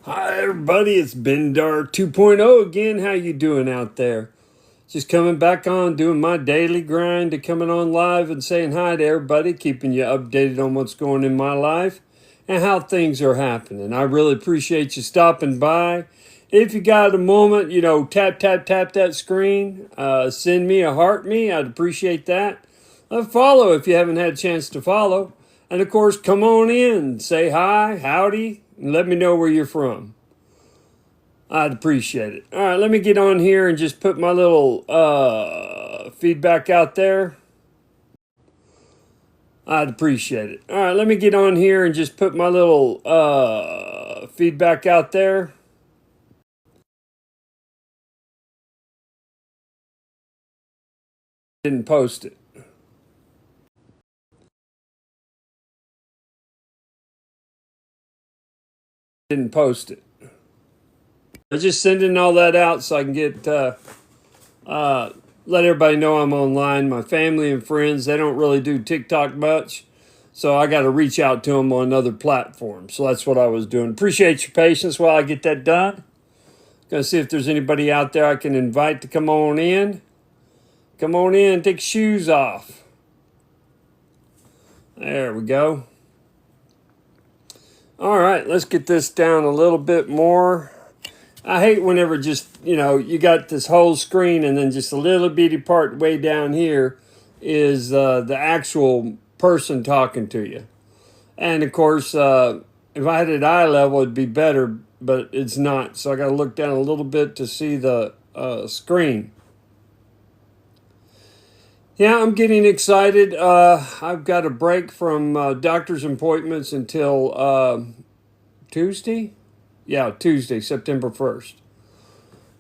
Hi everybody, it's Bendar 2.0 again. How you doing out there? Just coming back on, doing my daily grind to coming on live and saying hi to everybody, keeping you updated on what's going in my life and how things are happening. I really appreciate you stopping by. If you got a moment, tap, tap, tap that screen. Send me a heart me. I'd appreciate that. Follow if you haven't had a chance to follow. And of course, come on in, say hi, howdy, and let me know where you're from. I'd appreciate it. All right, let me get on here and just put my little feedback out there. I'd appreciate it. All right, let me get on here and just put my little feedback out there. Didn't post it. Didn't post it. I'm just sending all that out so I can get let everybody know I'm online. My family and friends, they don't really do TikTok much. So I got to reach out to them on other platforms. So that's what I was doing. Appreciate your patience while I get that done. Gonna see if there's anybody out there I can invite to come on in. Come on in, take your shoes off. There we go. All right, let's get this down a little bit more. I hate whenever just, you got this whole screen and then just a little bitty part way down here is the actual person talking to you. And of course, if I had it eye level, it'd be better, but it's not. So I got to look down a little bit to see the screen. Yeah, I'm getting excited. I've got a break from doctor's appointments until Tuesday. Yeah, Tuesday, September 1st.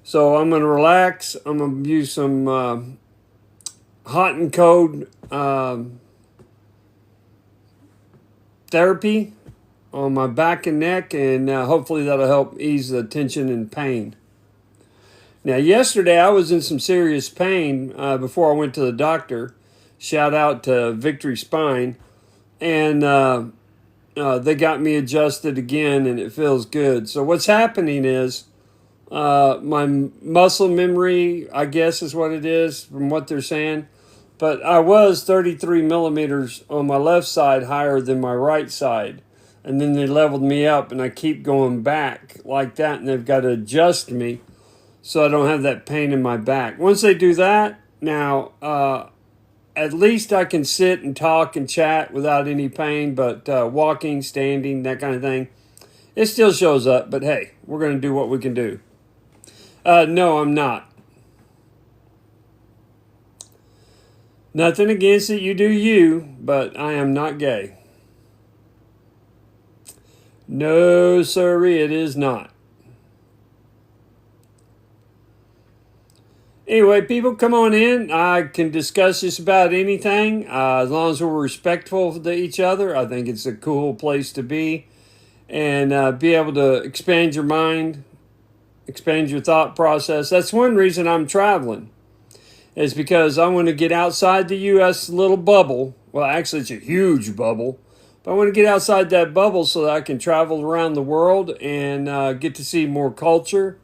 So I'm going to relax. I'm going to use some hot and cold therapy on my back and neck, and hopefully that'll help ease the tension and pain. Now, yesterday I was in some serious pain before I went to the doctor. Shout out to Victory Spine. And they got me adjusted again, and it feels good. So what's happening is my muscle memory, I guess is what it is from what they're saying. But I was 33 millimeters on my left side higher than my right side. And then they leveled me up, and I keep going back like that, and they've got to adjust me so I don't have that pain in my back. Once they do that, now at least I can sit and talk and chat without any pain, but walking, standing, that kind of thing, it still shows up. But hey, we're going to do what we can do. No, I'm not. Nothing against it, you do you, but I am not gay. No, sirree, it is not. Anyway, people, come on in. I can discuss just about anything as long as we're respectful to each other. I think it's a cool place to be and be able to expand your mind, expand your thought process. That's one reason I'm traveling, is because I want to get outside the U.S. little bubble. Well, actually, it's a huge bubble. But I want to get outside that bubble so that I can travel around the world and get to see more culture.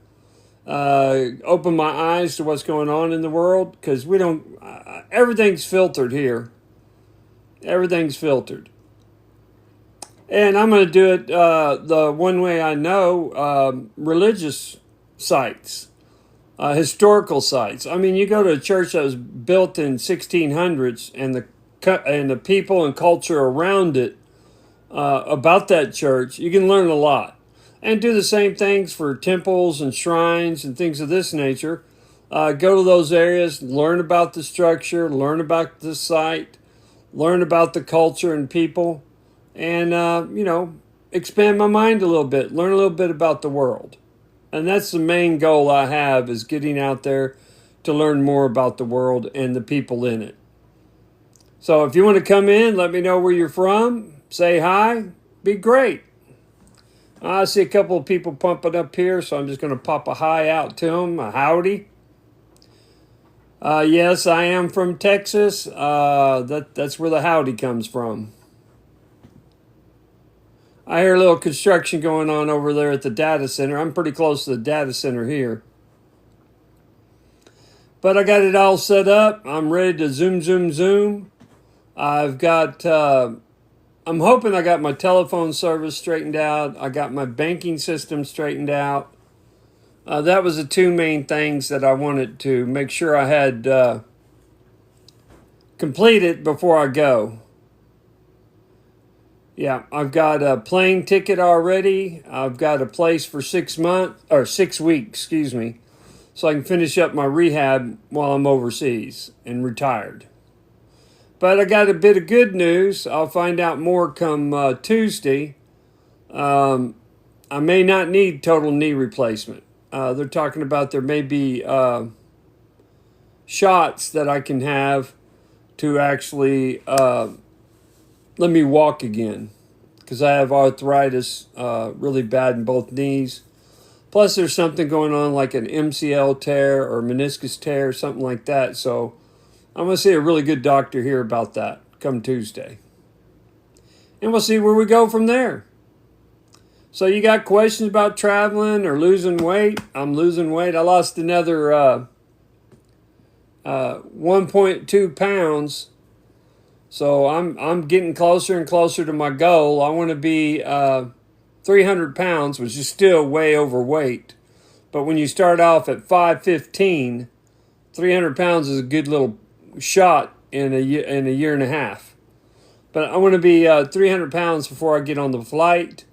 Open my eyes to what's going on in the world, because we don't, everything's filtered here. Everything's filtered. And I'm going to do it the one way I know, religious sites, historical sites. I mean, you go to a church that was built in 1600s, and the people and culture around it about that church, you can learn a lot. And do the same things for temples and shrines and things of this nature. Go to those areas, learn about the structure, learn about the site, learn about the culture and people, and, expand my mind a little bit, learn a little bit about the world. And that's the main goal I have, is getting out there to learn more about the world and the people in it. So if you want to come in, let me know where you're from, say hi, be great. I see a couple of people pumping up here, so I'm just going to pop a hi out to them, a howdy. Yes, I am from Texas. That's where the howdy comes from. I hear a little construction going on over there at the data center. I'm pretty close to the data center here. But I got it all set up. I'm ready to zoom, zoom, zoom. I've got, I'm hoping I got my telephone service straightened out. I got my banking system straightened out. That was the two main things that I wanted to make sure I had completed before I go. Yeah, I've got a plane ticket already. I've got a place for 6 months or 6 weeks, excuse me, so I can finish up my rehab while I'm overseas and retired. But I got a bit of good news. I'll find out more come Tuesday. I may not need total knee replacement. They're talking about there may be shots that I can have to actually let me walk again, because I have arthritis really bad in both knees. Plus, there's something going on like an MCL tear or meniscus tear, something like that. So I'm going to see a really good doctor here about that come Tuesday. And we'll see where we go from there. So you got questions about traveling or losing weight? I'm losing weight. I lost another 1.2 pounds. So I'm getting closer and closer to my goal. I want to be 300 pounds, which is still way overweight. But when you start off at 5'15", 300 pounds is a good little shot in a year and a half. But I want to be 300 pounds before I get on the flight.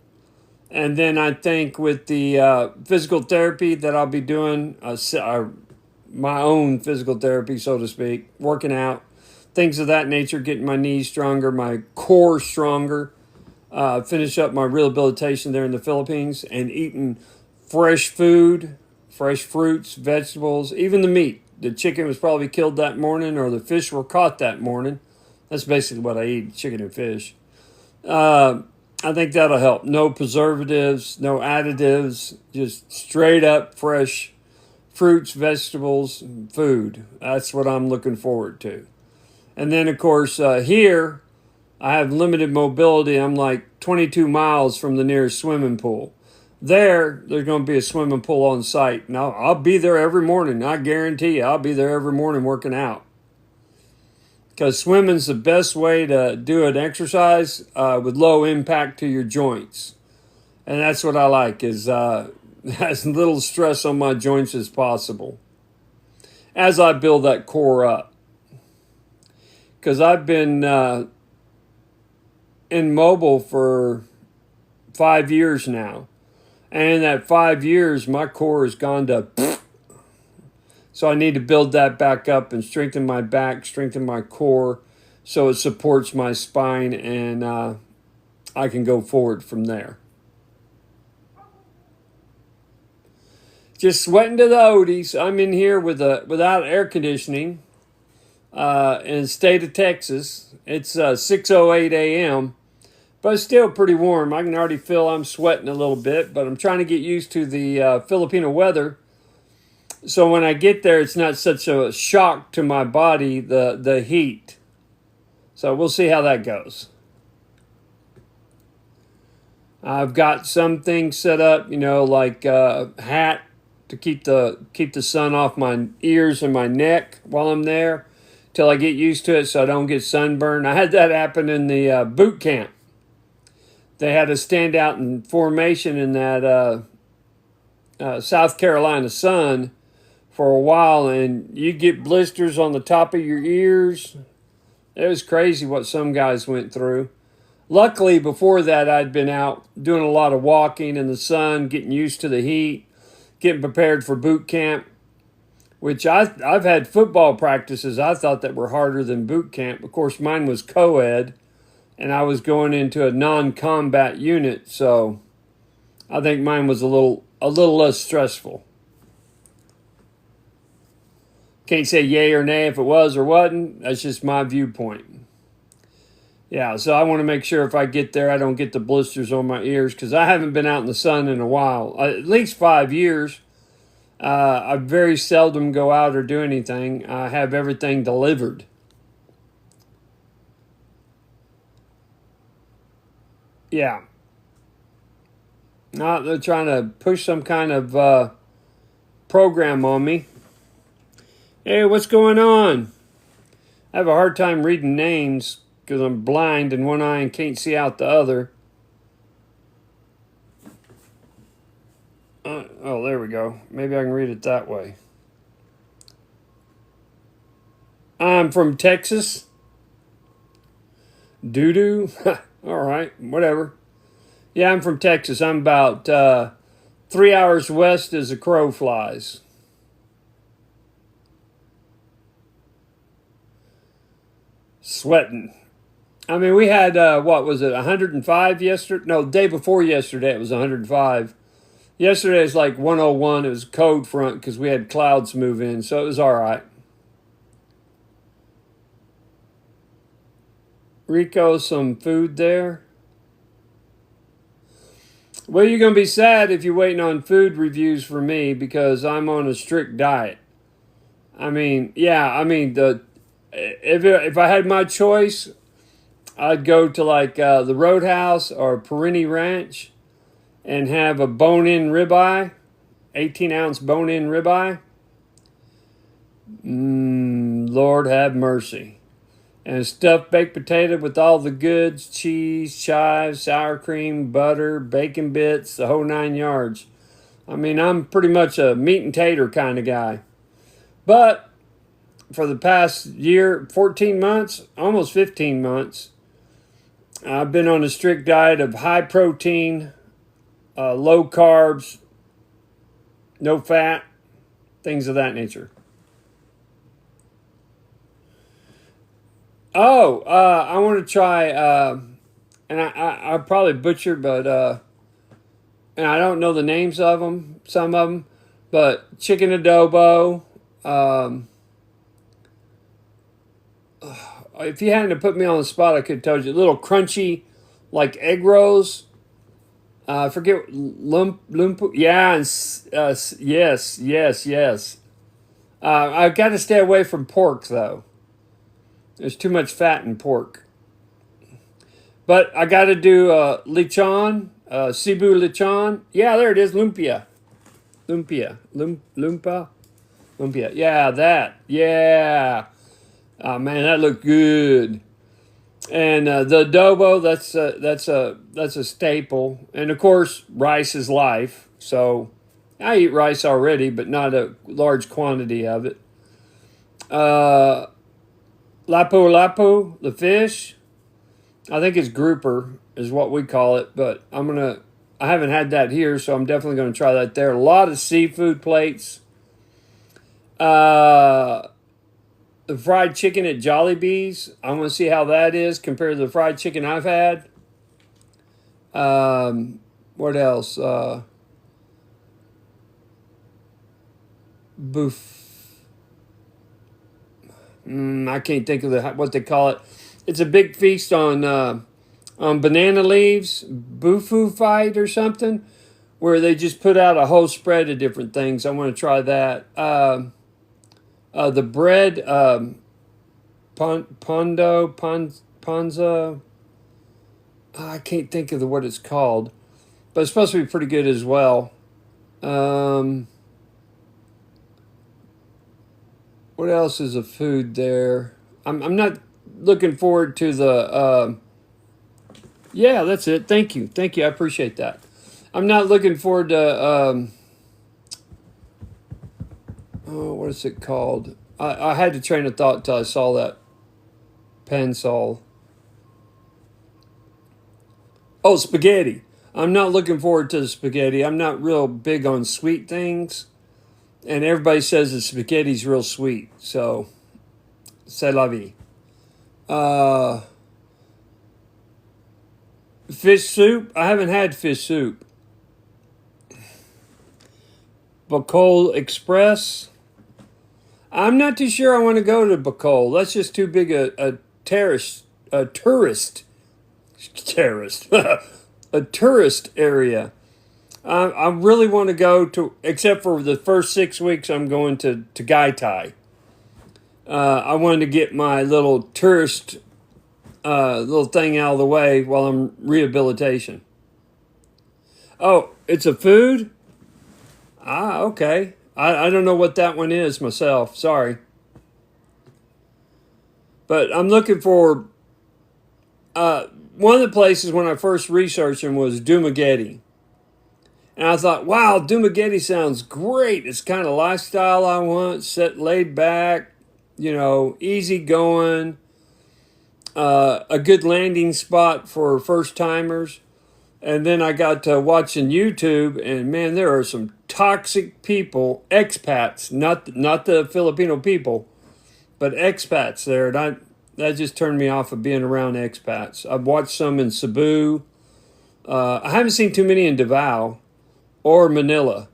And then I think with the physical therapy that I'll be doing, my own physical therapy, so to speak, working out, things of that nature, getting my knees stronger, my core stronger, finish up my rehabilitation there in the Philippines, and eating fresh food, fresh fruits, vegetables, even the meat. The chicken was probably killed that morning, or the fish were caught that morning. That's basically what I eat, chicken and fish. I think that'll help. No preservatives, no additives, just straight up fresh fruits, vegetables, food. That's what I'm looking forward to. And then, of course, here, I have limited mobility. I'm like 22 miles from the nearest swimming pool. There's going to be a swimming pool on site. And I'll be there every morning. I guarantee you, I'll be there every morning working out. Because swimming's the best way to do an exercise with low impact to your joints. And that's what I like, is as little stress on my joints as possible as I build that core up. Because I've been immobile for 5 years now. And in that 5 years, my core has gone to... So I need to build that back up and strengthen my back, strengthen my core, so it supports my spine, and I can go forward from there. Just sweating to the oldies. I'm in here without air conditioning. In the state of Texas. It's 6:08 a.m., but it's still pretty warm. I can already feel I'm sweating a little bit, but I'm trying to get used to the Filipino weather. So when I get there, it's not such a shock to my body, the heat. So we'll see how that goes. I've got some things set up, like a hat to keep the sun off my ears and my neck while I'm there, till I get used to it so I don't get sunburned. I had that happen in the boot camp. They had us stand out in formation in that South Carolina sun for a while, and you get blisters on the top of your ears. It was crazy what some guys went through. Luckily, before that, I'd been out doing a lot of walking in the sun, getting used to the heat, getting prepared for boot camp, which I've had football practices I thought that were harder than boot camp. Of course, mine was co-ed, and I was going into a non-combat unit, so I think mine was a little less stressful. Can't say yay or nay if it was or wasn't. That's just my viewpoint. Yeah, so I want to make sure if I get there, I don't get the blisters on my ears, because I haven't been out in the sun in a while, at least 5 years. I very seldom go out or do anything. I have everything delivered. Yeah. They're trying to push some kind of program on me. Hey, what's going on? I have a hard time reading names because I'm blind in one eye and can't see out the other. Oh, there we go. Maybe I can read it that way. I'm from Texas. Doo-doo. All right, whatever. Yeah, I'm from Texas. I'm about 3 hours west as a crow flies. Sweating. I mean, we had, what was it, 105 yesterday? No, the day before yesterday it was 105. Yesterday was like 101. It was a cold front because we had clouds move in, so it was all right. Rico, some food there. Well, you're going to be sad if you're waiting on food reviews for me because I'm on a strict diet. I mean, yeah, I mean, if I had my choice, I'd go to like the Roadhouse or Perini Ranch and have a bone-in ribeye, 18-ounce bone-in ribeye. Lord have mercy. And a stuffed baked potato with all the goods, cheese, chives, sour cream, butter, bacon bits, the whole 9 yards. I mean, I'm pretty much a meat and tater kind of guy. But for the past year, 14 months, almost 15 months, I've been on a strict diet of high protein, low carbs, no fat, things of that nature. Oh, I want to try, and I probably butchered, but and I don't know the names of them, some of them, but chicken adobo. If you hadn't put me on the spot, I could have told you. Little crunchy, like egg rolls. I forget lump. Yeah, and yes. I've got to stay away from pork though. There's too much fat in pork. But I got to do lechon, Cebu lechon. Yeah, there it is, lumpia. Lumpia. Lumpia. Yeah, that. Yeah. Oh, man, that looked good. And the adobo, that's a staple. And of course, rice is life. So I eat rice already, but not a large quantity of it. Lapu-lapu, the fish. I think it's grouper is what we call it, but I haven't had that here, so I'm definitely going to try that there. A lot of seafood plates. The fried chicken at Jollibee's. I want to see how that is compared to the fried chicken I've had. What else? Buff. I can't think of what they call it. It's a big feast on banana leaves, bufu fight or something, where they just put out a whole spread of different things. I want to try that. The bread, ponza. I can't think of what it's called, but it's supposed to be pretty good as well. What else is a food there? I'm not looking forward to the. Yeah, that's it. Thank you. I appreciate that. I'm not looking forward to. What is it called? I had to train of thought until I saw that pencil. Oh, spaghetti. I'm not looking forward to the spaghetti. I'm not real big on sweet things. And everybody says the spaghetti's real sweet. So, c'est la vie. Fish soup. I haven't had fish soup. Bacol Express. I'm not too sure I want to go to Bacol. That's just too big a tourist a tourist area. I really want to go to, except for the first 6 weeks, I'm going to Gaitai. I wanted to get my little tourist little thing out of the way while I'm rehabilitation. Oh, it's a food? Ah, okay. I don't know what that one is myself. Sorry. But I'm looking for one of the places when I first researched them was Dumageddon. And I thought, wow, Dumageddon sounds great. It's kind of lifestyle I want, set laid back, easy going, a good landing spot for first timers. And then I got to watching YouTube, and man, there are some toxic people, expats, not the Filipino people, but expats there. And that just turned me off of being around expats. I've watched some in Cebu. I haven't seen too many in Davao or Manila,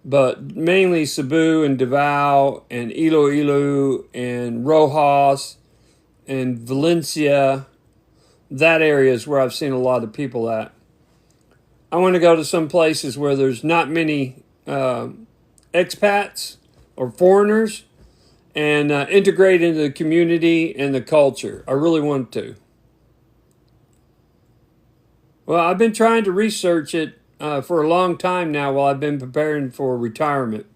but mainly Cebu and Davao and Iloilo and Rojas and Valencia. That area is where I've seen a lot of people at. I want to go to some places where there's not many expats or foreigners and integrate into the community and the culture. I really want to. Well, I've been trying to research it for a long time now while I've been preparing for retirement.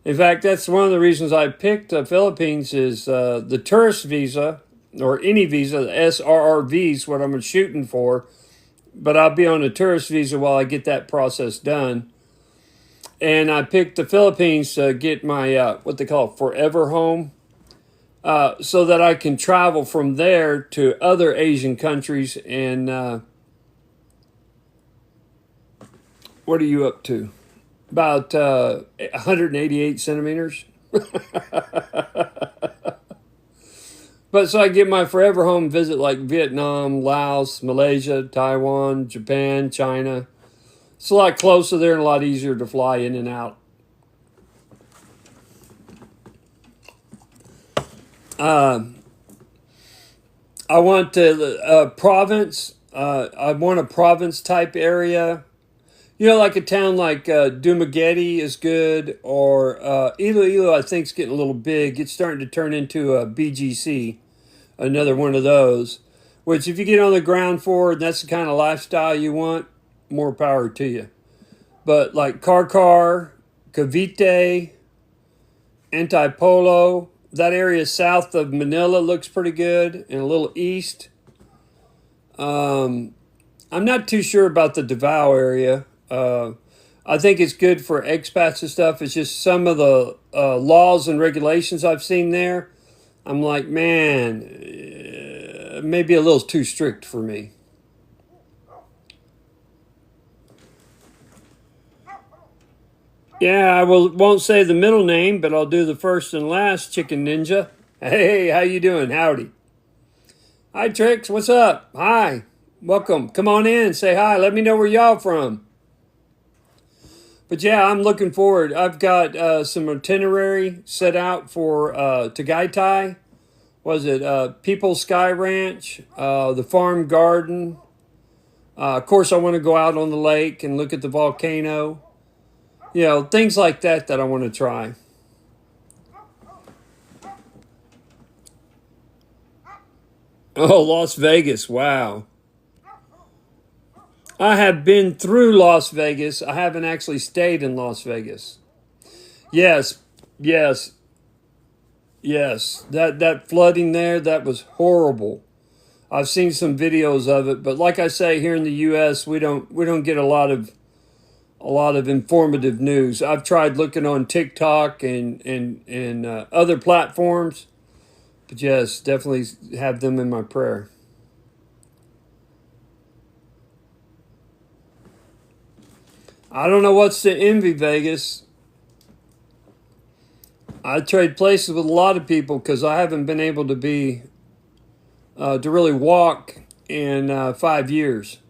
In fact, that's one of the reasons I picked the Philippines is the tourist visa or any visa, the SRRV is what I'm shooting for. But I'll be on a tourist visa while I get that process done. And I picked the Philippines to get my, what they call forever home, so that I can travel from there to other Asian countries. And what are you up to? About 188 centimeters. But so I get my forever home visit like Vietnam, Laos, Malaysia, Taiwan, Japan, China. It's a lot closer there and a lot easier to fly in and out. I want a province. I want a province type area. Like a town like Dumaguete is good, or Iloilo I think is getting a little big. It's starting to turn into a BGC, another one of those. Which if you get on the ground floor and that's the kind of lifestyle you want, more power to you. But like Karkar, Cavite, Antipolo, that area south of Manila looks pretty good, and a little east. I'm not too sure about the Davao area. I think it's good for expats and stuff. It's just some of the laws and regulations I've seen there. I'm like, man, maybe a little too strict for me. Yeah, won't say the middle name, but I'll do the first and last, Chicken Ninja. Hey, how you doing? Howdy. Hi, Trix. What's up? Hi. Welcome. Come on in. Say hi. Let me know where y'all from. But yeah, I'm looking forward. I've got some itinerary set out for Tagaytay. Was it People Sky Ranch, the Farm Garden? Of course, I want to go out on the lake and look at the volcano. Things like that I want to try. Oh, Las Vegas. Wow. I have been through Las Vegas. I haven't actually stayed in Las Vegas. Yes, yes, yes. That flooding there, that was horrible. I've seen some videos of it, but like I say, here in the U.S., we don't get a lot of informative news. I've tried looking on TikTok and other platforms, but yes, definitely have them in my prayer. I don't know what's to envy Vegas. I trade places with a lot of people because I haven't been able to really walk in 5 years.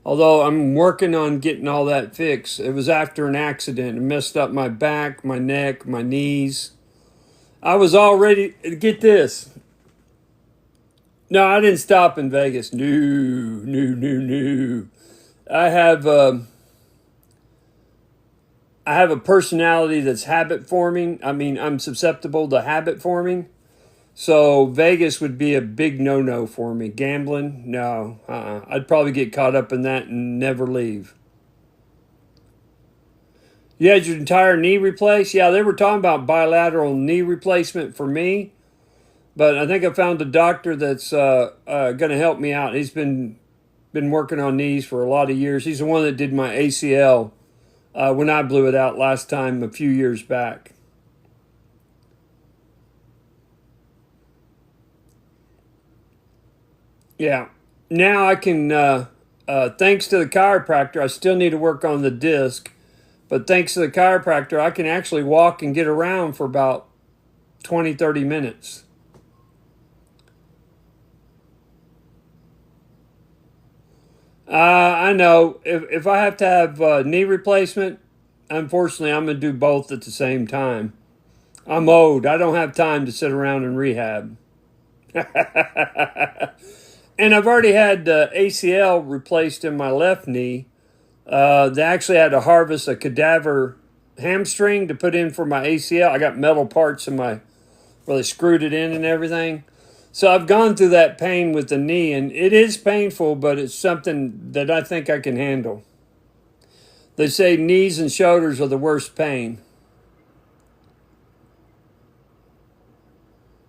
Although I'm working on getting all that fixed. It was after an accident. It messed up my back, my neck, my knees. I was already, get this. No, I didn't stop in Vegas. No, no, no, no. I have I have a personality that's habit forming. I mean, I'm susceptible to habit forming. So Vegas would be a big no-no for me. Gambling, no. I'd probably get caught up in that and never leave. You had your entire knee replaced? Yeah, they were talking about bilateral knee replacement for me, but I think I found a doctor that's going to help me out. He's been working on knees for a lot of years. He's the one that did my ACL when I blew it out last time a few years back. Yeah. Now I can, thanks to the chiropractor, I still need to work on the disc, but thanks to the chiropractor, I can actually walk and get around for about 20, 30 minutes. I know if I have to have knee replacement, unfortunately, I'm going to do both at the same time. I'm old. I don't have time to sit around and rehab. And I've already had ACL replaced in my left knee. They actually had to harvest a cadaver hamstring to put in for my ACL. I got metal parts in my where they screwed it in and everything. So I've gone through that pain with the knee, and it is painful, but it's something that I think I can handle. They say knees and shoulders are the worst pain.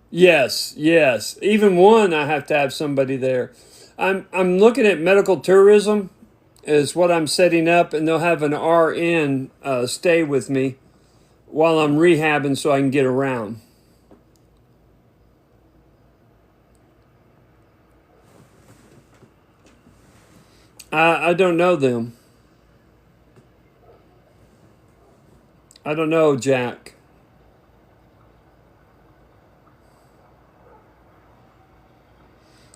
Yes, yes. Even one, I have to have somebody there. I'm looking at medical tourism is what I'm setting up, and they'll have an RN stay with me while I'm rehabbing so I can get around. I don't know them. I don't know Jack.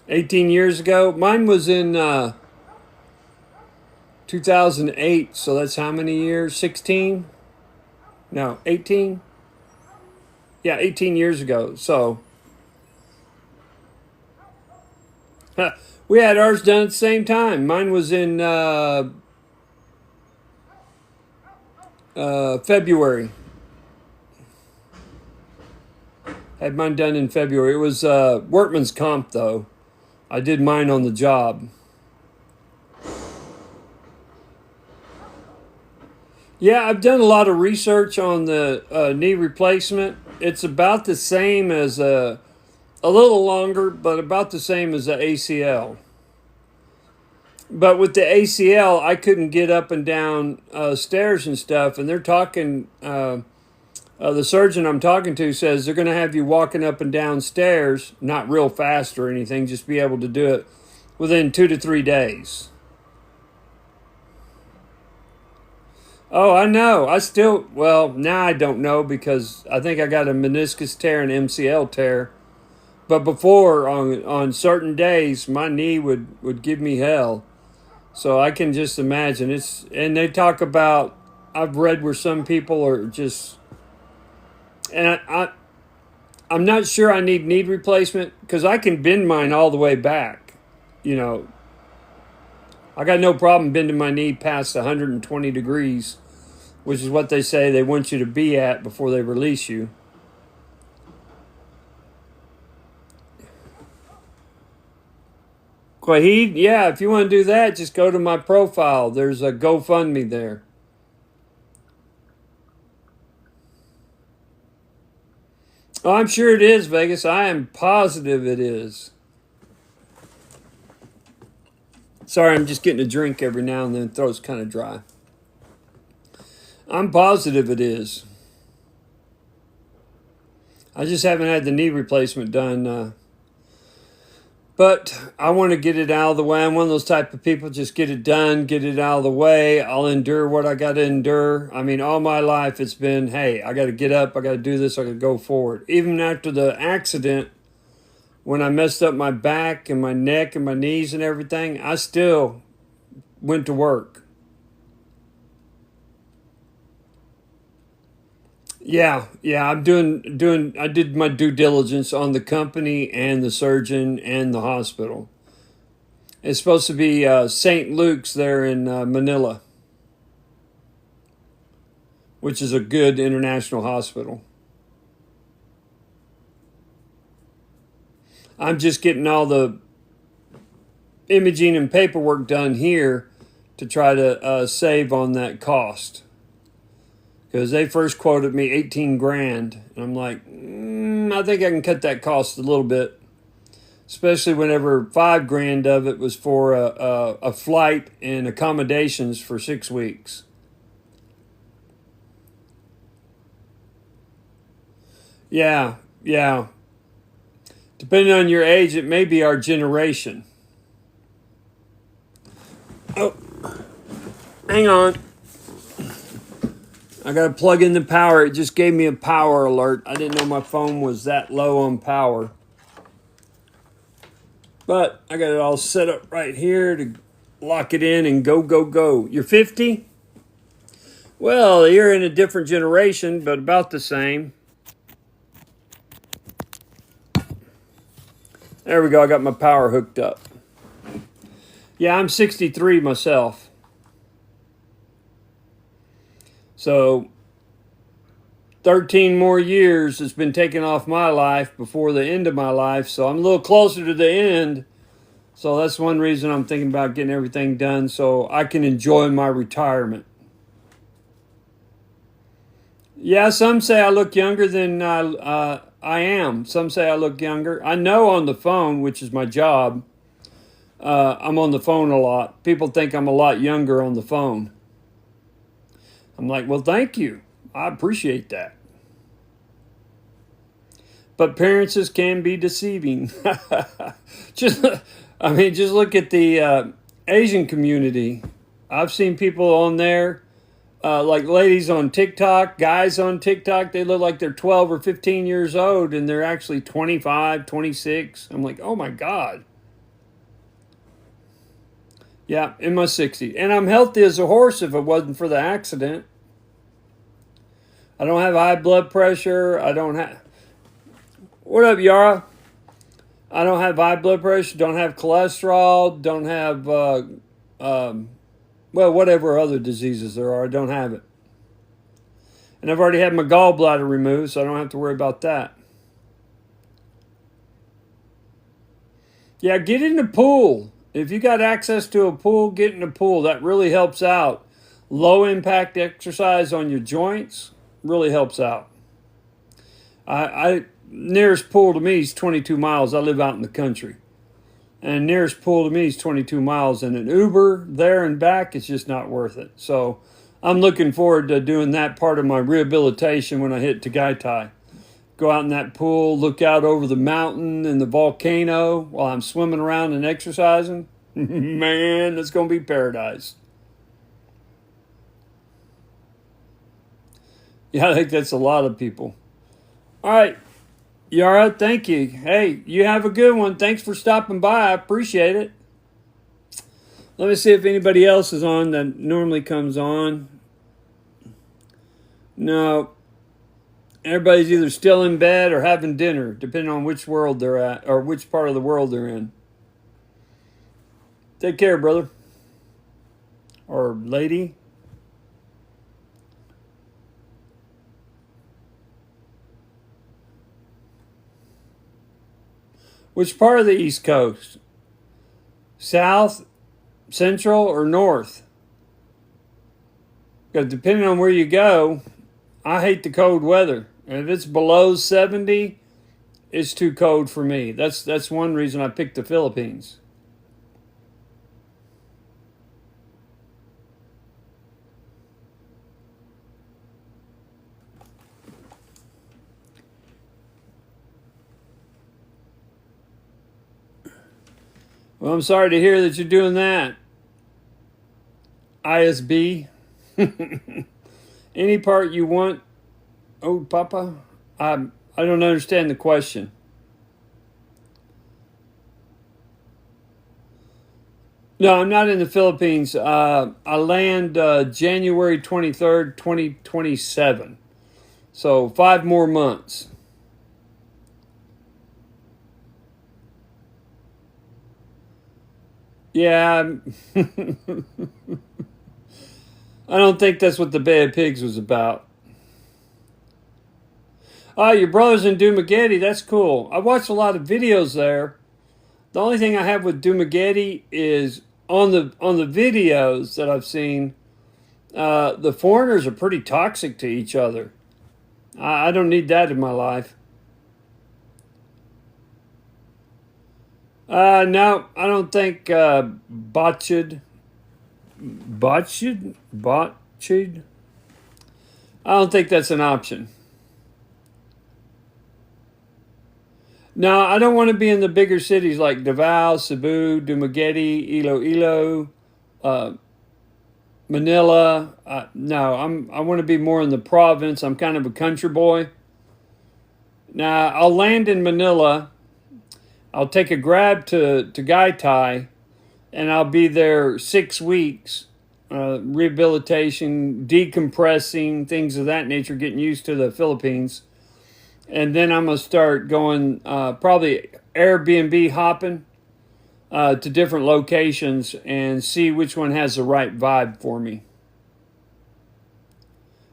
18 years ago. Mine was in 2008, so that's how many years? 16? No, 18? Yeah, 18 years ago. So we had ours done at the same time. Mine was in February. Had mine done in February. It was workman's comp, though. I did mine on the job. Yeah, I've done a lot of research on the knee replacement. It's about the same as a little longer, but about the same as the ACL. But with the ACL, I couldn't get up and down stairs and stuff. And they're talking, the surgeon I'm talking to says they're going to have you walking up and down stairs, not real fast or anything, just be able to do it within 2 to 3 days. Oh, I know. Well, now I don't know because I think I got a meniscus tear and MCL tear. But before, on certain days, my knee would give me hell. So I can just imagine and they talk about. I've read where some people are just, and I'm not sure I need knee replacement because I can bend mine all the way back. You know, I got no problem bending my knee past 120 degrees, which is what they say they want you to be at before they release you. Quahid, yeah, if you want to do that, just go to my profile. There's a GoFundMe there. Oh, I'm sure it is, Vegas. I am positive it is. Sorry, I'm just getting a drink every now and then. Throat's kind of dry. I'm positive it is. I just haven't had the knee replacement done. But I want to get it out of the way. I'm one of those type of people, just get it done, get it out of the way. I'll endure what I got to endure. I mean, all my life it's been, hey, I got to get up, I got to do this, I got to go forward. Even after the accident, when I messed up my back and my neck and my knees and everything, I still went to work. Yeah, I'm doing I did my due diligence on the company and the surgeon and the hospital. It's supposed to be St. Luke's there in Manila, which is a good international hospital. I'm just getting all the imaging and paperwork done here to try to save on that cost. Because they first quoted me 18 grand. And I'm like, I think I can cut that cost a little bit. Especially whenever 5 grand of it was for a flight and accommodations for 6 weeks. Yeah, yeah. Depending on your age, it may be our generation. Oh, hang on. I got to plug in the power. It just gave me a power alert. I didn't know my phone was that low on power. But I got it all set up right here to lock it in and go, go, go. You're 50? Well, you're in a different generation, but about the same. There we go. I got my power hooked up. Yeah, I'm 63 myself. So 13 more years has been taken off my life before the end of my life. So I'm a little closer to the end. So that's one reason I'm thinking about getting everything done so I can enjoy my retirement. Yeah, some say I look younger than I am. Some say I look younger. I know on the phone, which is my job, I'm on the phone a lot. People think I'm a lot younger on the phone. I'm like, well, thank you. I appreciate that. But appearances can be deceiving. just, just look at the Asian community. I've seen people on there, like ladies on TikTok, guys on TikTok. They look like they're 12 or 15 years old, and they're actually 25, 26. I'm like, oh my God. Yeah, in my 60s. And I'm healthy as a horse if it wasn't for the accident. I don't have high blood pressure. I don't have... What up, Yara? I don't have high blood pressure, don't have cholesterol, don't have, whatever other diseases there are, I don't have it. And I've already had my gallbladder removed, so I don't have to worry about that. Yeah, get in the pool. If you got access to a pool, get in the pool. That really helps out. Low impact exercise on your joints really helps out. I nearest pool to me is 22 miles. I live out in the country. And nearest pool to me is 22 miles. And an Uber there and back is just not worth it. So I'm looking forward to doing that part of my rehabilitation when I hit Tagaytay. Go out in that pool, look out over the mountain and the volcano while I'm swimming around and exercising. Man, that's going to be paradise. Yeah, I think that's a lot of people. All right. Yara, thank you. Hey, you have a good one. Thanks for stopping by. I appreciate it. Let me see if anybody else is on that normally comes on. No. Everybody's either still in bed or having dinner, depending on which world they're at or which part of the world they're in. Take care, brother. Or lady. Which part of the East Coast? South, Central, or North? Because depending on where you go, I hate the cold weather. And if it's below 70, it's too cold for me. That's one reason I picked the Philippines. Well, I'm sorry to hear that you're doing that. ISB. Any part you want, oh, Papa? I don't understand the question. No, I'm not in the Philippines. I land January 23rd, 2027. So 5 more months. Yeah. I don't think that's what the Bay of Pigs was about. Oh, your brother's in Dumageddon. That's cool. I watched a lot of videos there. The only thing I have with Dumageddon is on the videos that I've seen, the foreigners are pretty toxic to each other. I don't need that in my life. No, I don't think botched. I don't think that's an option. No, I don't want to be in the bigger cities like Davao, Cebu, Dumaguete, Iloilo, uh, Manila. No, I want to be more in the province. I'm kind of a country boy. Now I'll land in Manila. I'll take a grab to Gaitai, and I'll be there 6 weeks. Rehabilitation, decompressing, things of that nature, getting used to the Philippines. And then I'm going to start going probably Airbnb hopping to different locations and see which one has the right vibe for me.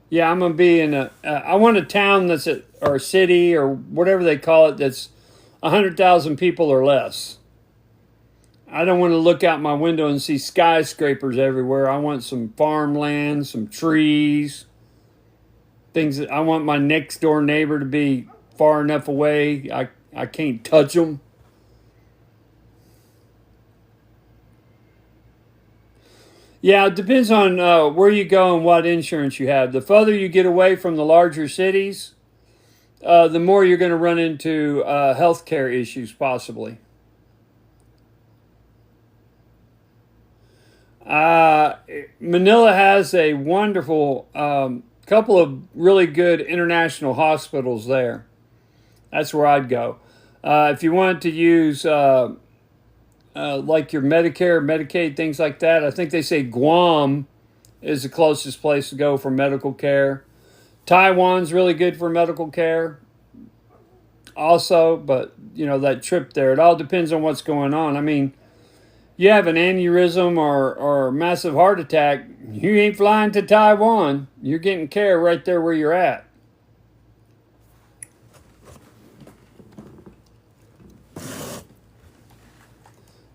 Yeah, I'm going to be in I want a town or a city or whatever they call it that's 100,000 people or less. I don't want to look out my window and see skyscrapers everywhere. I want some farmland, some trees, things that I want my next door neighbor to be far enough away I can't touch them. Yeah, it depends on where you go and what insurance you have. The further you get away from the larger cities, the more you're going to run into healthcare issues, possibly. Uh, Manila has a wonderful couple of really good international hospitals there. That's where I'd go. If you wanted to use like your Medicare, Medicaid, things like that, I think they say Guam is the closest place to go for medical care. Taiwan's really good for medical care also, but that trip there, it all depends on what's going on. I mean, you have an aneurysm or a massive heart attack, you ain't flying to Taiwan. You're getting care right there where you're at.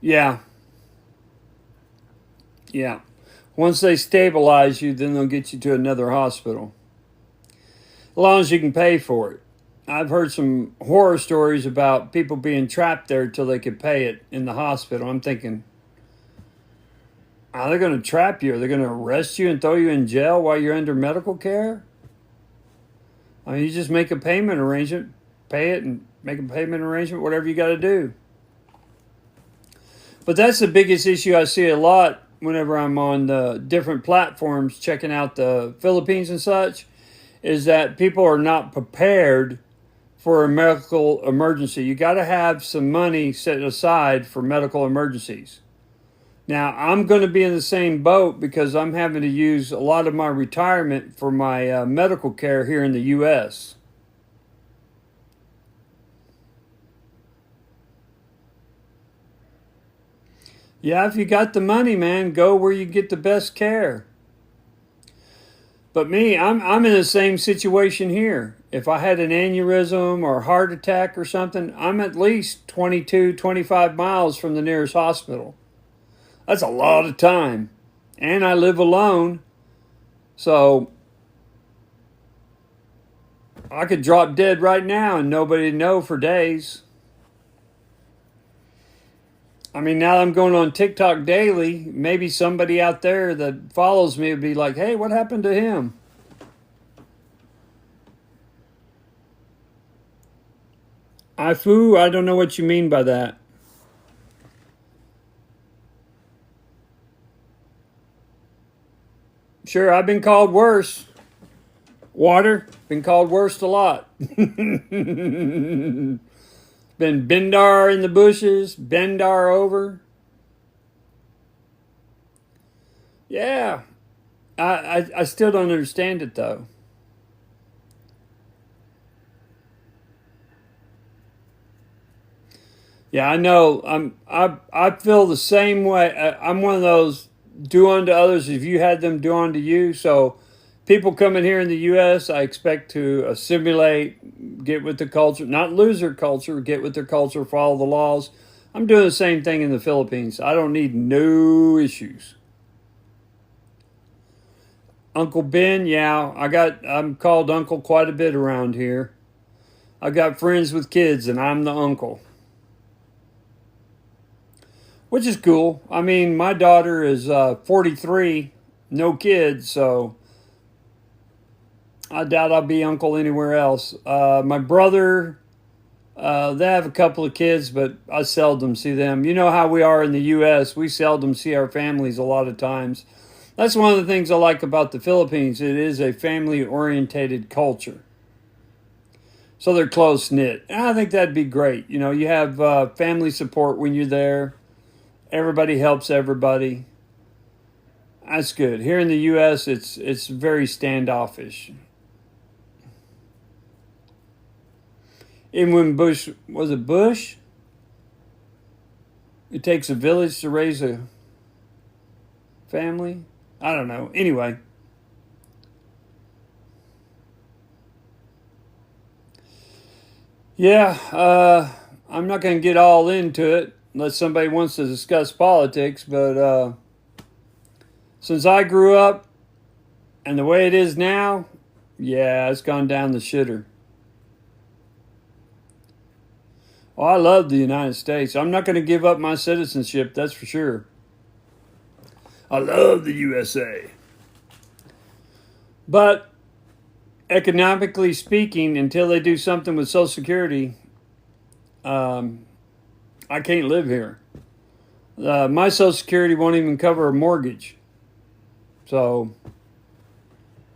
Yeah, yeah. Once they stabilize you, then they'll get you to another hospital. As long as you can pay for it. I've heard some horror stories about people being trapped there till they could pay it in the hospital. I'm thinking, are they going to trap you? Are they going to arrest you and throw you in jail while you're under medical care? I mean, you just make a payment arrangement, pay it, and make a payment arrangement, whatever you got to do. But that's the biggest issue I see a lot whenever I'm on the different platforms checking out the Philippines and such, is that people are not prepared for a medical emergency. You got to have some money set aside for medical emergencies. Now, I'm going to be in the same boat because I'm having to use a lot of my retirement for my medical care here in the U.S. Yeah, if you got the money, man, go where you get the best care. But me, I'm in the same situation here. If I had an aneurysm or a heart attack or something, I'm at least 22, 25 miles from the nearest hospital. That's a lot of time. And I live alone, so I could drop dead right now and nobody'd know for days. I mean, now I'm going on TikTok daily. Maybe somebody out there that follows me would be like, hey, what happened to him? I don't know what you mean by that. Sure, I've been called worse. Water, been called worse a lot. Been Bendar in the bushes, Bendar over. Yeah, I still don't understand it though. Yeah, I know. I feel the same way. I'm one of those do unto others if you had them do unto you. So People coming here in the U.S., I expect to assimilate, get with the culture, not lose their culture, get with their culture, follow the laws. I'm doing the same thing in the Philippines. I don't need no issues. Uncle Ben, yeah, I'm called uncle quite a bit around here. I got friends with kids and I'm the uncle. Which is cool. I mean, my daughter is 43, no kids, so I doubt I'll be uncle anywhere else. My brother, they have a couple of kids, but I seldom see them. You know how we are in the U.S., we seldom see our families a lot of times. That's one of the things I like about the Philippines. It is a family-orientated culture. So they're close-knit. And I think that'd be great. You know, you have family support when you're there. Everybody helps everybody. That's good. Here in the U.S., it's very standoffish. Even when Bush, was it Bush? It takes a village to raise a family? I don't know. Anyway. Yeah, I'm not going to get all into it unless somebody wants to discuss politics, but since I grew up and the way it is now, yeah, it's gone down the shitter. Oh, I love the United States. I'm not going to give up my citizenship, that's for sure. I love the USA. But economically speaking, until they do something with Social Security, I can't live here. My Social Security won't even cover a mortgage. So,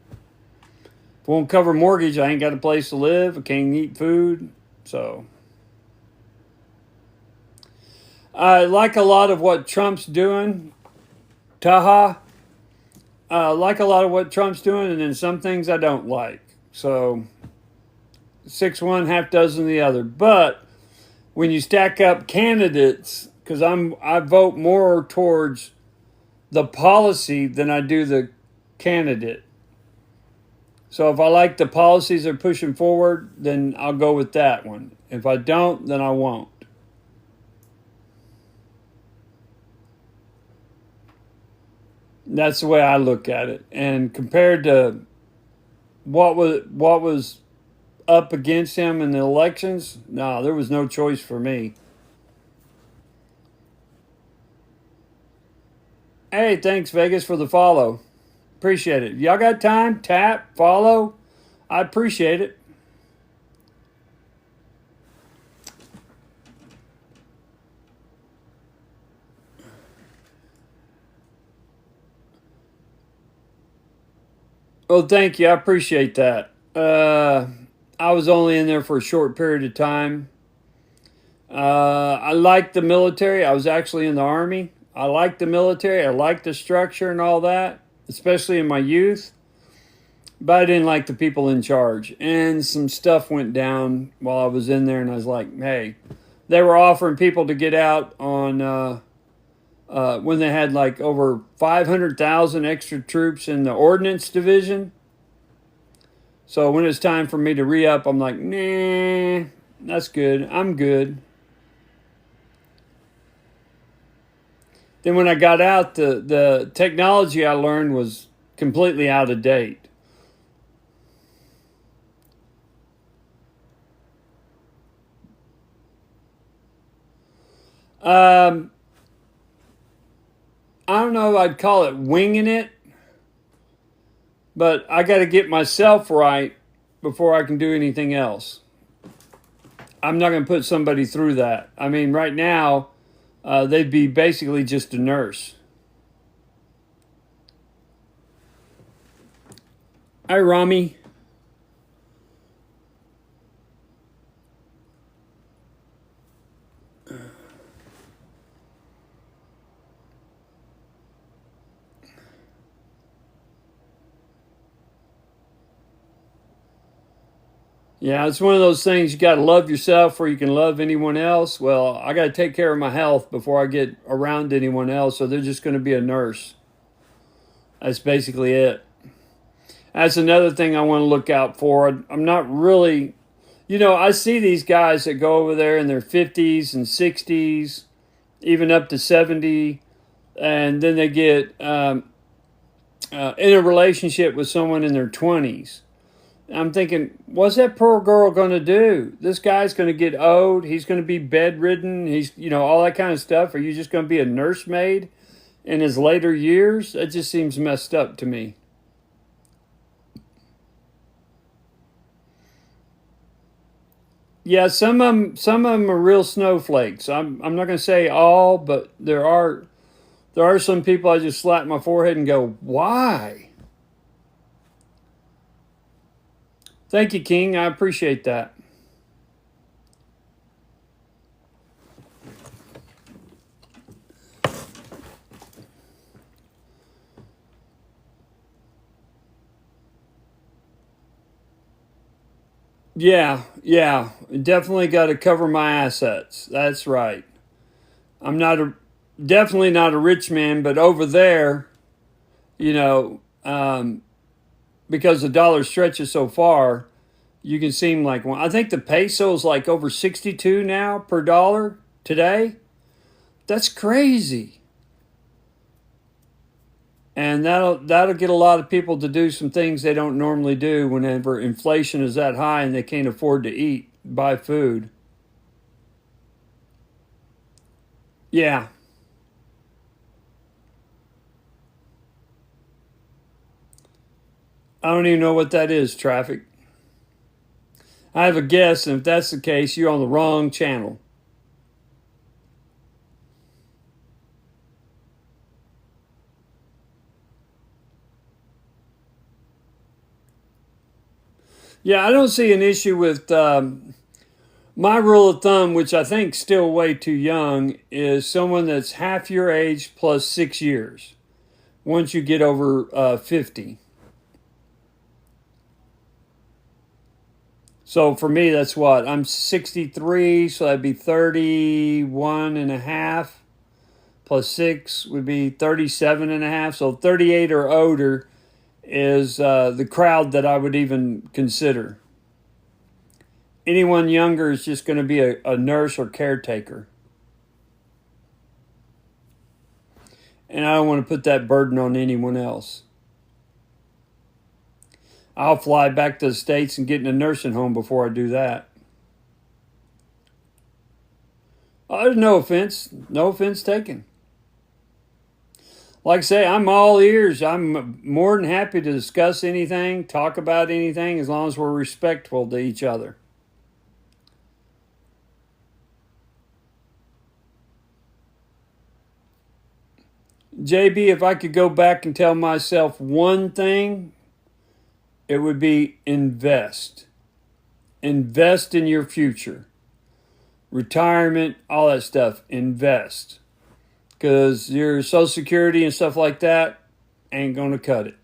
if it won't cover mortgage, I ain't got a place to live. I can't eat food. So, I like a lot of what Trump's doing. Taha. I like a lot of what Trump's doing, and then some things I don't like. So, 6 one, half dozen the other. But when you stack up candidates, because I vote more towards the policy than I do the candidate. So if I like the policies they're pushing forward, then I'll go with that one. If I don't, then I won't. That's the way I look at it. And compared to what was up against him in the elections, no, there was no choice for me. Hey, thanks Vegas for the follow. Appreciate it. Y'all got time? Tap, follow. I appreciate it. Oh, thank you. I appreciate that. I was only in there for a short period of time. I liked the military. I was actually in the Army. I liked the military. I liked the structure and all that, especially in my youth. But I didn't like the people in charge. And some stuff went down while I was in there, and I was like, hey, they were offering people to get out on when they had like over 500,000 extra troops in the Ordnance Division. So when it's time for me to re-up, I'm like, nah, that's good. I'm good. Then when I got out, the technology I learned was completely out of date. Um, I don't know if I'd call it winging it, but I got to get myself right before I can do anything else. I'm not going to put somebody through that. I mean, right now, they'd be basically just a nurse. Hi, Rami. Yeah, it's one of those things you got to love yourself before you can love anyone else. Well, I got to take care of my health before I get around anyone else, so they're just going to be a nurse. That's basically it. That's another thing I want to look out for. I'm not really, I see these guys that go over there in their 50s and 60s, even up to 70, and then they get in a relationship with someone in their 20s. I'm thinking, what's that poor girl going to do? This guy's going to get old. He's going to be bedridden. He's, all that kind of stuff. Are you just going to be a nursemaid in his later years? That just seems messed up to me. Yeah, some of them are real snowflakes. I'm not going to say all, but there are some people I just slap my forehead and go, why? Thank you, King. I appreciate that. Yeah, yeah. Definitely got to cover my assets. That's right. I'm not a definitely not a rich man, but over there, you know, because the dollar stretches so far, you can seem like one. I think the peso is like over 62 now per dollar today. That's crazy. And that'll get a lot of people to do some things they don't normally do whenever inflation is that high and they can't afford to eat, buy food. Yeah, I don't even know what that is, traffic. I have a guess, and if that's the case, you're on the wrong channel. Yeah, I don't see an issue with my rule of thumb, which I think still way too young, is someone that's half your age plus 6 years. Once you get over 50. So for me, that's what? I'm 63, so that'd be 31 and a half plus 6 would be 37 and a half. So 38 or older is the crowd that I would even consider. Anyone younger is just going to be a nurse or caretaker. And I don't want to put that burden on anyone else. I'll fly back to the States and get in a nursing home before I do that. There's no offense. No offense taken. Like I say, I'm all ears. I'm more than happy to discuss anything, talk about anything, as long as we're respectful to each other. JB, if I could go back and tell myself one thing, it would be invest. Invest in your future. Retirement, all that stuff. Invest. Because your Social Security and stuff like that ain't going to cut it.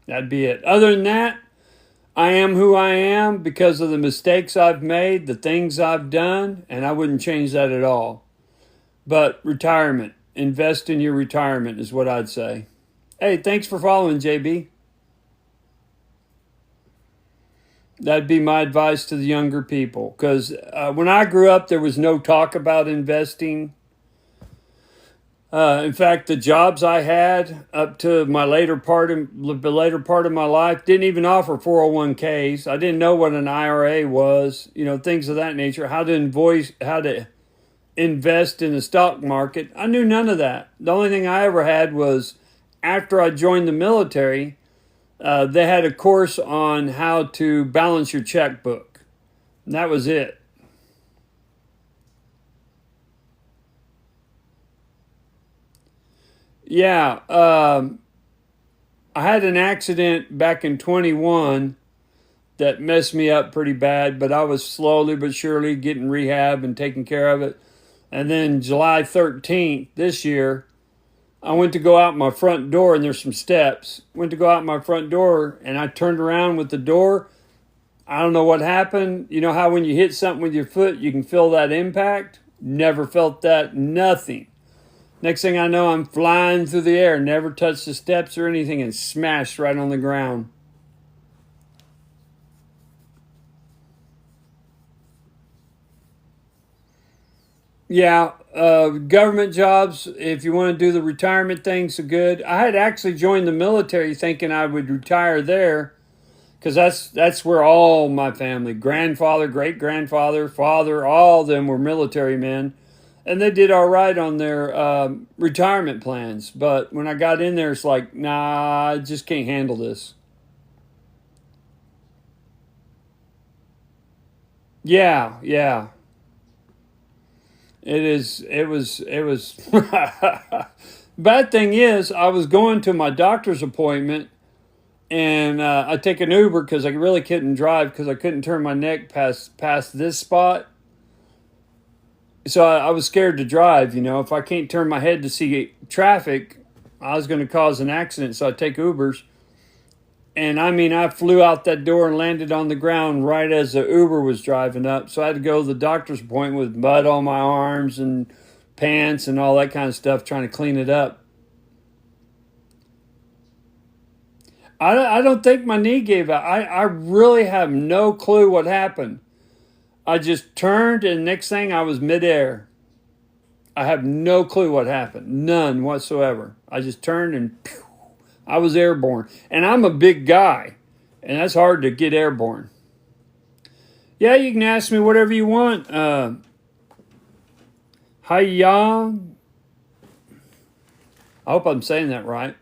That'd be it. Other than that, I am who I am because of the mistakes I've made, the things I've done, and I wouldn't change that at all. But retirement, invest in your retirement is what I'd say. Hey, thanks for following, JB. That'd be my advice to the younger people. Because when I grew up, there was no talk about investing. In fact, the jobs I had up to the later part of my life didn't even offer 401ks. I didn't know what an IRA was, things of that nature. How to invest in the stock market. I knew none of that. The only thing I ever had was after I joined the military, they had a course on how to balance your checkbook. And that was it. Yeah, I had an accident back in 21 that messed me up pretty bad, but I was slowly but surely getting rehab and taking care of it. And then July 13th this year, I went to go out my front door, and there's some steps. Went to go out my front door, and I turned around with the door. I don't know what happened. You know how when you hit something with your foot, you can feel that impact? Never felt that. Nothing. Next thing I know, I'm flying through the air, never touched the steps or anything, and smashed right on the ground. Yeah, government jobs, if you want to do the retirement thing, so good. I had actually joined the military thinking I would retire there because that's where all my family, grandfather, great grandfather, father, all of them were military men, and they did all right on their retirement plans. But when I got in there, it's like, nah, I just can't handle this. Yeah, yeah. It is. It was. It was. Bad thing is, I was going to my doctor's appointment, and I take an Uber because I really couldn't drive because I couldn't turn my neck past this spot. So I was scared to drive. You know, if I can't turn my head to see traffic, I was going to cause an accident. So I take Ubers, and I mean, I flew out that door and landed on the ground right as the Uber was driving up. So I had to go to the doctor's appointment with mud on my arms and pants and all that kind of stuff, trying to clean it up. I don't think my knee gave out. I really have no clue what happened. I just turned, and next thing I was midair. I have no clue what happened. None whatsoever. I just turned and pew, I was airborne. And I'm a big guy, and that's hard to get airborne. Yeah, you can ask me whatever you want. Hiya. I hope I'm saying that right.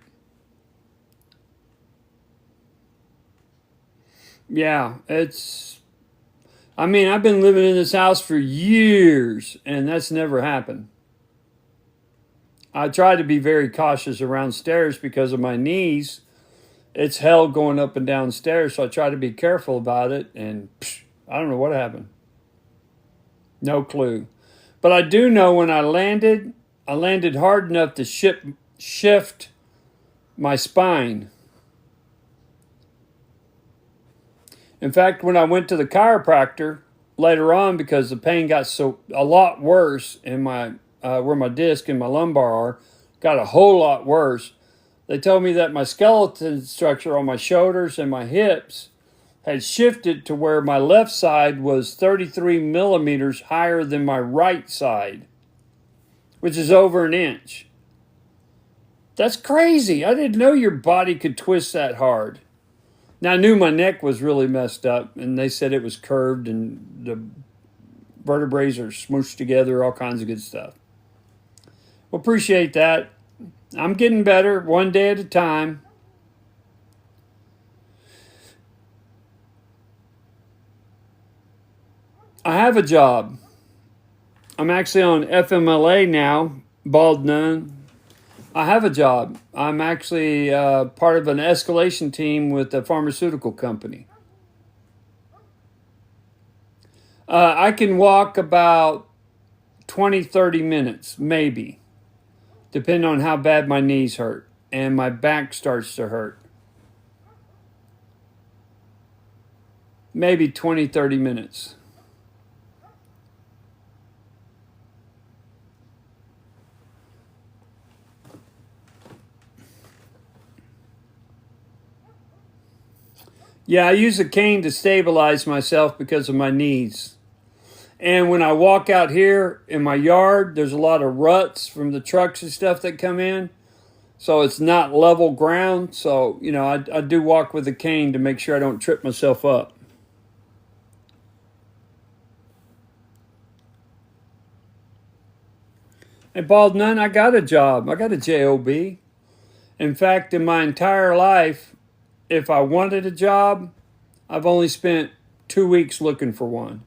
Yeah, it's. I mean, I've been living in this house for years, and that's never happened. I try to be very cautious around stairs because of my knees. It's hell going up and down stairs, so I try to be careful about it. And psh, I don't know what happened. No clue. But I do know when I landed hard enough to shift my spine. In fact, when I went to the chiropractor later on, because the pain got so a lot worse in my where my disc and my lumbar are, got a whole lot worse. They told me that my skeleton structure on my shoulders and my hips had shifted to where my left side was 33 millimeters higher than my right side, which is over an inch. That's crazy. I didn't know your body could twist that hard. Now, I knew my neck was really messed up, and they said it was curved and the vertebrae are smooshed together, all kinds of good stuff. Well, appreciate that. I'm getting better one day at a time. I have a job. I'm actually on FMLA now, bald none. I have a job. I'm actually part of an escalation team with a pharmaceutical company. I can walk about 20, 30 minutes, maybe, depending on how bad my knees hurt and my back starts to hurt. Maybe 20, 30 minutes. Yeah, I use a cane to stabilize myself because of my knees. And when I walk out here in my yard, there's a lot of ruts from the trucks and stuff that come in. So it's not level ground. So, you know, I do walk with a cane to make sure I don't trip myself up. Hey, Bald Nun, I got a job. I got a job. In fact, in my entire life, if I wanted a job, I've only spent 2 weeks looking for one.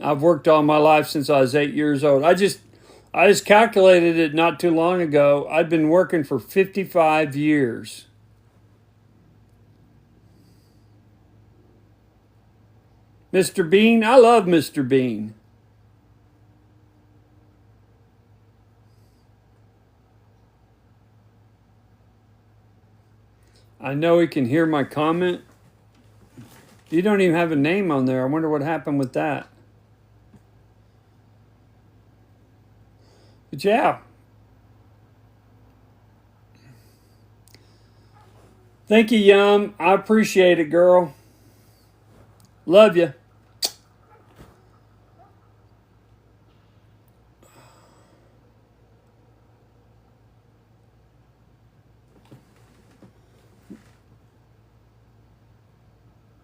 I've worked all my life since I was 8 years old. I just calculated it not too long ago. I've been working for 55 years. Mr. Bean, I love Mr. Bean. I know he can hear my comment. You don't even have a name on there. I wonder what happened with that. But yeah, thank you, Yum. I appreciate it, girl. Love you.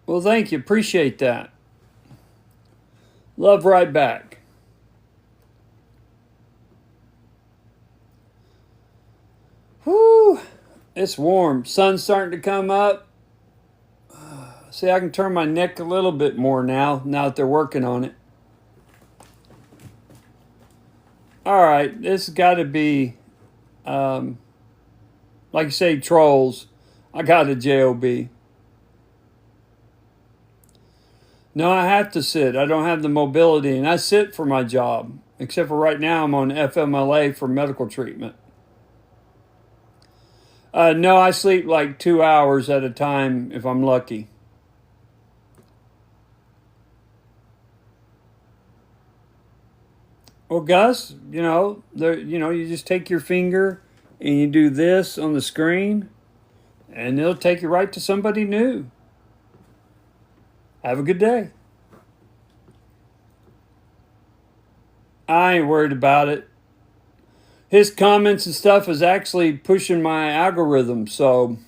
Well, thank you. Appreciate that. Love right back. Whew. It's warm. Sun's starting to come up. See, I can turn my neck a little bit more now that they're working on it. All right, this has got to be, like you say, trolls. I got a JOB. No, I have to sit. I don't have the mobility, and I sit for my job. Except for right now, I'm on FMLA for medical treatment. No, I sleep like 2 hours at a time if I'm lucky. Well, Gus, you just take your finger and you do this on the screen, and it'll take you right to somebody new. Have a good day. I ain't worried about it. His comments and stuff is actually pushing my algorithm, so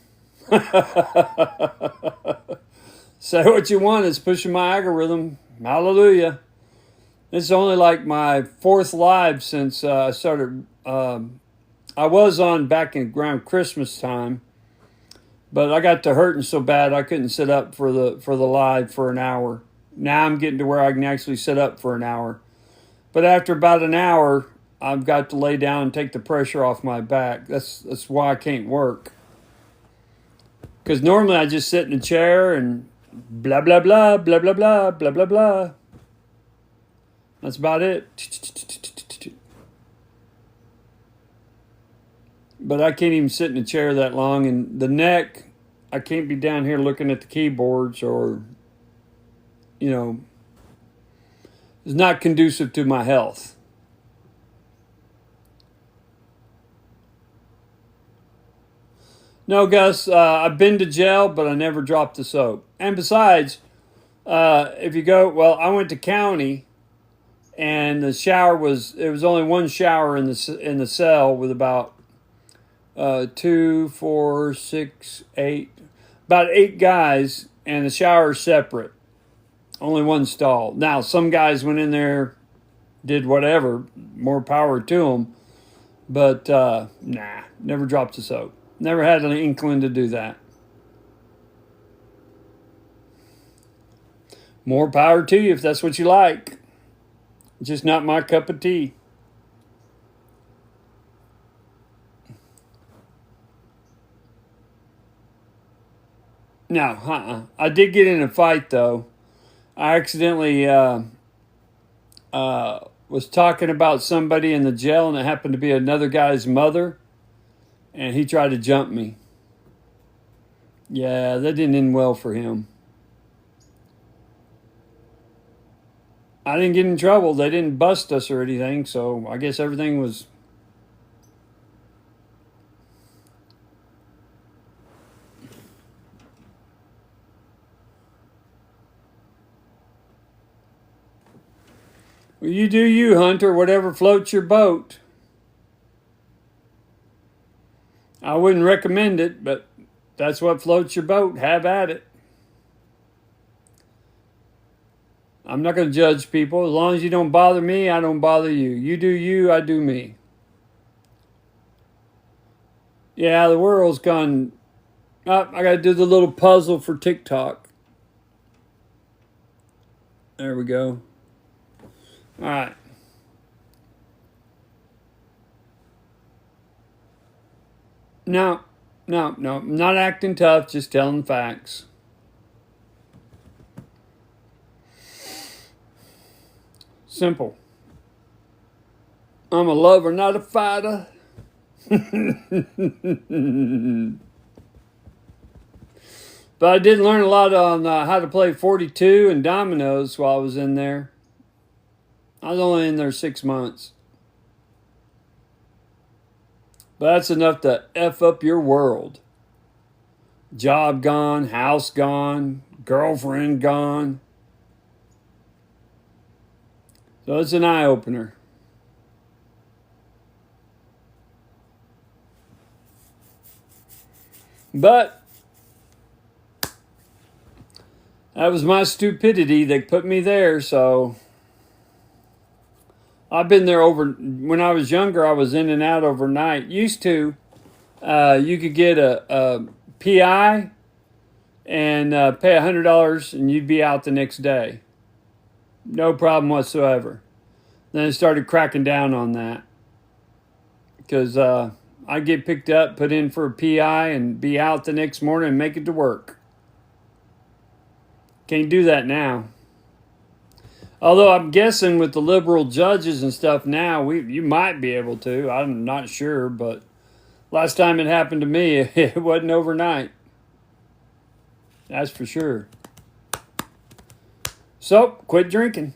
say what you want, it's pushing my algorithm. Hallelujah. This is only like my fourth live since I started. I was on back in around Christmas time, but I got to hurting so bad I couldn't sit up for the live for an hour. Now I'm getting to where I can actually sit up for an hour. But after about an hour, I've got to lay down and take the pressure off my back. That's why I can't work. Because normally I just sit in a chair and blah, blah, blah, blah, blah, blah, blah, blah, blah. That's about it. But I can't even sit in a chair that long. And the neck, I can't be down here looking at the keyboards or, it's not conducive to my health. No, Gus, I've been to jail, but I never dropped the soap. And besides, if you go, I went to county, and the shower it was only one shower in the cell with about 2, 4, 6, 8, about 8 guys, and the shower's separate. Only one stall. Now, some guys went in there, did whatever, more power to them, but nah, never dropped the soap. Never had an inkling to do that. More power to you if that's what you like. Just not my cup of tea. No, I did get in a fight, though. I accidentally was talking about somebody in the jail, and it happened to be another guy's mother, and he tried to jump me. Yeah, that didn't end well for him. I didn't get in trouble. They didn't bust us or anything, so I guess everything was... Well, you do you, Hunter, whatever floats your boat. I wouldn't recommend it, but that's what floats your boat. Have at it. I'm not going to judge people. As long as you don't bother me, I don't bother you. You do you, I do me. Yeah, the world's gone... Oh, I got to do the little puzzle for TikTok. There we go. All right. No. I'm not acting tough, just telling facts. Simple. I'm a lover, not a fighter. But I did learn a lot on how to play 42 and dominoes while I was in there. I was only in there 6 months. But that's enough to F up your world. Job gone, house gone, girlfriend gone. So it's an eye opener. But that was my stupidity that put me there. So I've been there when I was younger, I was in and out overnight. Used to, you could get a PI and pay $100 and you'd be out the next day. No problem whatsoever. Then it started cracking down on that. Because I'd get picked up, put in for a PI, and be out the next morning and make it to work. Can't do that now. Although I'm guessing with the liberal judges and stuff now, you might be able to. I'm not sure, but last time it happened to me, it wasn't overnight. That's for sure. So, quit drinking.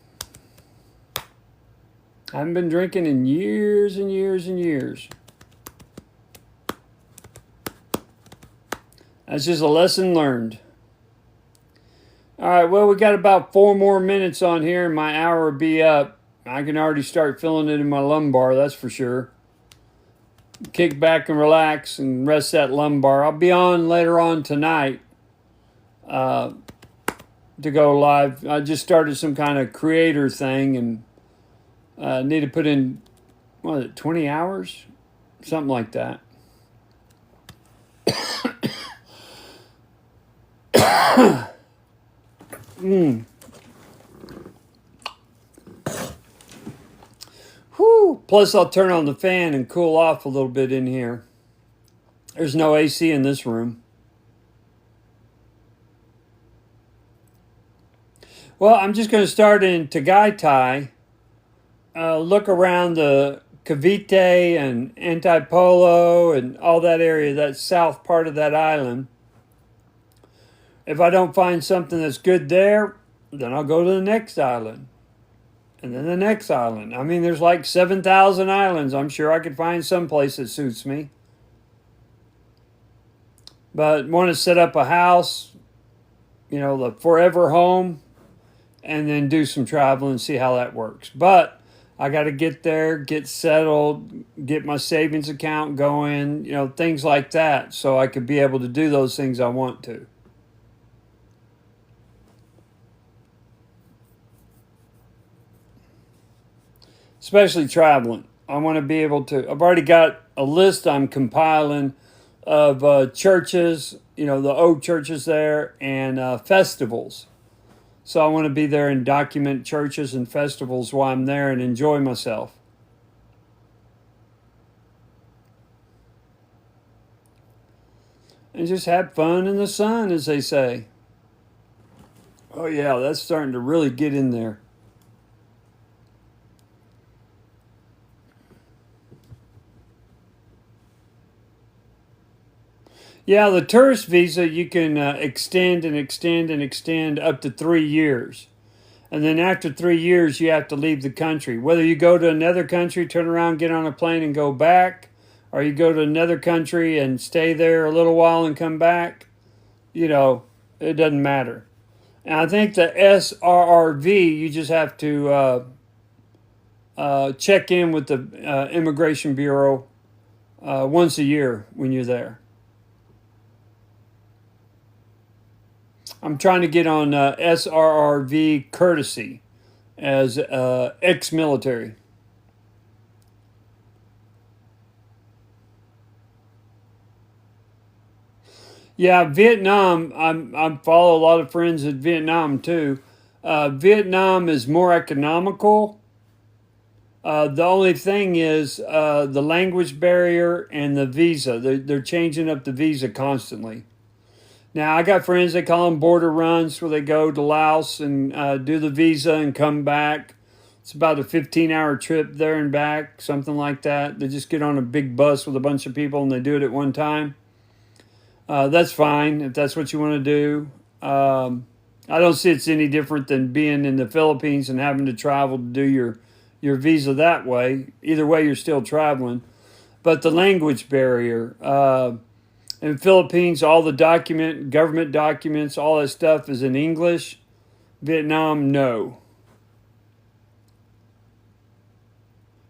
I haven't been drinking in years and years and years. That's just a lesson learned. All right, well, we got about 4 more minutes on here and my hour will be up. I can already start feeling it in my lumbar, that's for sure. Kick back and relax and rest that lumbar. I'll be on later on tonight to go live. I just started some kind of creator thing and need to put in, 20 hours? Something like that. Whew. Plus, I'll turn on the fan and cool off a little bit in here. There's no AC in this room. Well, I'm just going to start in Tagaytay. Look around the Cavite and Antipolo and all that area, that south part of that island. If I don't find something that's good there, then I'll go to the next island. And then the next island. I mean, there's like 7,000 islands. I'm sure I could find some place that suits me. But want to set up a house, the forever home, and then do some traveling and see how that works. But I got to get there, get settled, get my savings account going, things like that, so I could be able to do those things I want to. Especially traveling. I want to be able to, I've already got a list I'm compiling of churches, the old churches there, and festivals. So I want to be there and document churches and festivals while I'm there and enjoy myself. And just have fun in the sun, as they say. Oh yeah, that's starting to really get in there. Yeah, the tourist visa, you can extend and extend and extend up to 3 years. And then after 3 years, you have to leave the country. Whether you go to another country, turn around, get on a plane and go back, or you go to another country and stay there a little while and come back, it doesn't matter. And I think the SRRV, you just have to check in with the Immigration Bureau once a year when you're there. I'm trying to get on SRRV courtesy as ex-military. Yeah, Vietnam, I follow a lot of friends in Vietnam too. Vietnam is more economical. The only thing is the language barrier and the visa. They're changing up the visa constantly. Now, I got friends, they call them border runs, where they go to Laos and do the visa and come back. It's about a 15-hour trip there and back, something like that. They just get on a big bus with a bunch of people and they do it at one time. That's fine if that's what you want to do. I don't see it's any different than being in the Philippines and having to travel to do your visa that way. Either way, you're still traveling. but the language barrier. In Philippines, all the government documents, all that stuff is in English. Vietnam, no.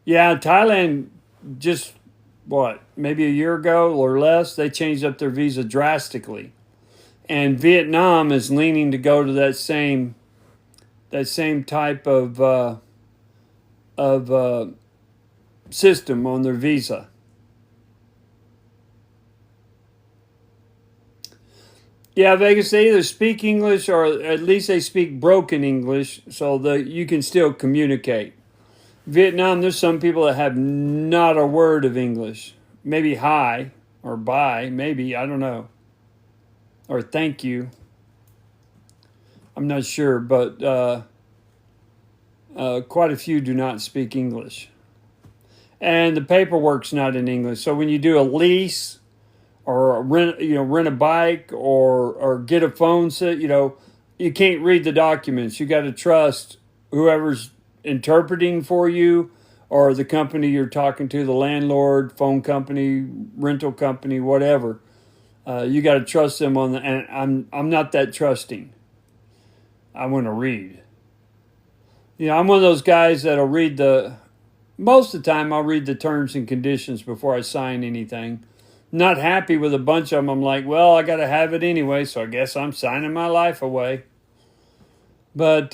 Yeah, Thailand just what, maybe a year ago or less, they changed up their visa drastically. And Vietnam is leaning to go to that same type of system on their visa. Yeah, Vegas, they either speak English or at least they speak broken English so that you can still communicate. Vietnam, there's some people that have not a word of English. Maybe hi or bye, maybe, I don't know. Or thank you. I'm not sure, but quite a few do not speak English. And the paperwork's not in English. So when you do a lease or rent a bike or get a phone set, you can't read the documents. You got to trust whoever's interpreting for you or the company you're talking to, the landlord, phone company, rental company, whatever. You got to trust them and I'm not that trusting. I want to read. I'm one of those guys that'll most of the time I'll read the terms and conditions before I sign anything. Not happy with a bunch of them. I'm like, well, I got to have it anyway, so I guess I'm signing my life away. But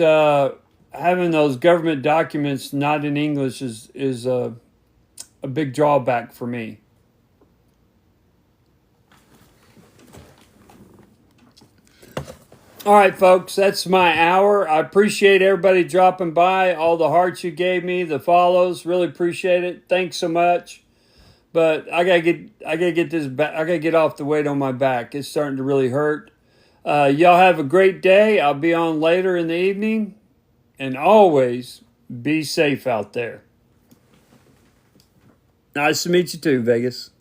having those government documents not in English is a big drawback for me. All right, folks, that's my hour. I appreciate everybody dropping by, all the hearts you gave me, the follows. Really appreciate it. Thanks so much. But I gotta get this back. I gotta get off the weight on my back. It's starting to really hurt. Y'all have a great day. I'll be on later in the evening, and always be safe out there. Nice to meet you too, Vegas.